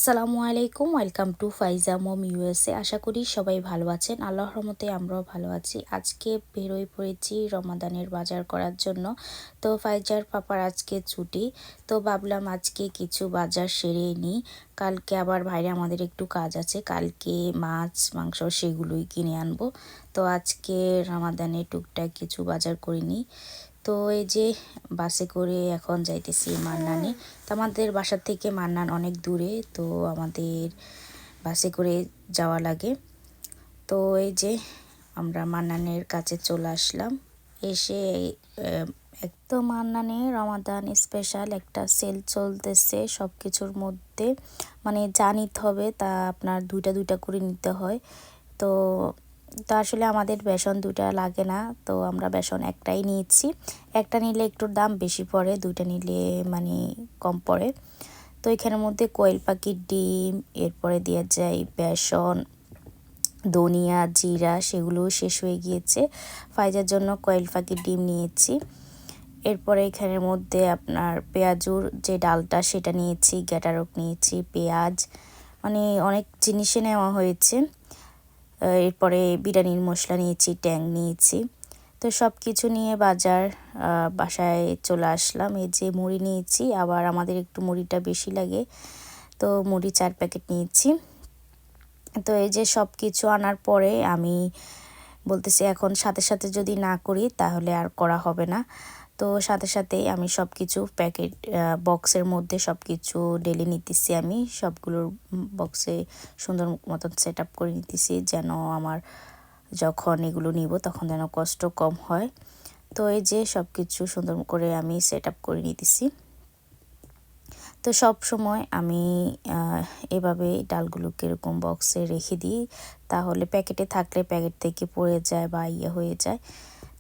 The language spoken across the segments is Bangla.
আসসালামু আলাইকুম, welcome to Faiza mom USA. আশা করি সবাই ভালো আছেন। আল্লাহর রহমতে আমরাও ভালো আছি। আজকে বেরোয় পড়েছি রমাদানের বাজার করার জন্য। তো ফাইজার পাপার আজকে ছুটি, তো ভাবলাম আজকে কিছু বাজার সেরে নিই। কালকে আবার বাইরে আমাদের একটু কাজ আছে, কালকে মাছ মাংস সেগুলোই কিনে আনবো। তো আজকে রমাদানে টুকটাক কিছু বাজার করে নিই। তো এই যে বাসে করে এখন যাইতেছি মান্নানে। তো আমাদের বাসার থেকে মান্নান অনেক দূরে, তো আমাদের বাসে করে যাওয়া লাগে। তো এই যে আমরা মান্নানের কাছে চলে আসলাম। এসে তো মান্নানে রমাদান স্পেশাল একটা সেল চলতেছে সব কিছুর মধ্যে, মানে যা নিতে হবে তা আপনার দুইটা দুইটা করে নিতে হয়। তো তো আসলে আমাদের বেসন দুইটা লাগে না, তো আমরা বেসন একটাই নিয়েছি। একটা নিলে একটু দাম বেশি পড়ে, দুইটা নিলে মানে কম পড়ে। তো এখানের মধ্যে কোয়েল পাখির ডিম, এরপরে দেওয়া যায় বেসন, ধনিয়া, জিরা, সেগুলো শেষ হয়ে গিয়েছে। ফাইজার জন্য কোয়েল পাখির ডিম নিয়েছি। এরপরে এখানের মধ্যে আপনার পেঁয়াজুর যে ডালটা সেটা নিয়েছি, গ্যাটারক নিয়েছি, পেঁয়াজ, মানে অনেক জিনিসে নেওয়া হয়েছে। এরপরে বিরিয়ানির মশলা নিয়েছি, ট্যাং নিয়েছি। তো সব কিছু নিয়ে বাসায় চলে আসলাম। এই যে মুড়ি নিয়েছি, আবার আমাদের একটু মুড়িটা বেশি লাগে, তো মুড়ি 4 প্যাকেট নিয়েছি। তো এই যে সব কিছু আনার পরে আমি বলতেছি এখন সাথে সাথে যদি না করি তাহলে আর করা হবে না। তো সাথে সাথেই আমি সব কিছু প্যাকেট বক্সের মধ্যে সব কিছু ঢেলে নিতেছি। আমি সবগুলোর বক্সে সুন্দর মতন সেট আপ করে নিতেছি, যেন আমার যখন এগুলো নিব তখন যেন কষ্ট কম হয়। তো এই যে সব কিছু সুন্দর করে আমি সেট আপ করে নিতেছি। তো সব সময় আমি এভাবে ডালগুলোকে এরকম বক্সে রেখে দিই, তাহলে প্যাকেটে থাকলে প্যাকেট থেকে পড়ে যায় বা হয়ে যায়।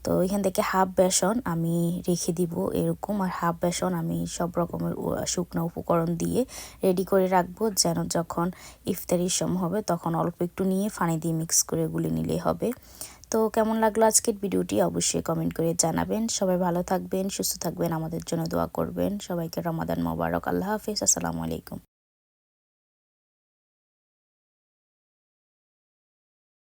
তো এখান থেকে হাফ বেসন আমি রেখে দিব এরকম, আর হাফ বেসন আমি সব রকমের শুকনো উপকরণ দিয়ে রেডি করে রাখবো, যেন যখন ইফতারির সময় হবে তখন অল্প একটু নিয়ে পানি দিয়ে মিক্স করে গুলে নিলেই হবে। তো কেমন লাগলো আজকের ভিডিওটি অবশ্যই কমেন্ট করে জানাবেন। সবাই ভালো থাকবেন, সুস্থ থাকবেন, আমাদের জন্য দোয়া করবেন। সবাইকে রমাদান মোবারক। আল্লাহ হাফেজ, আসসালামু আলাইকুম।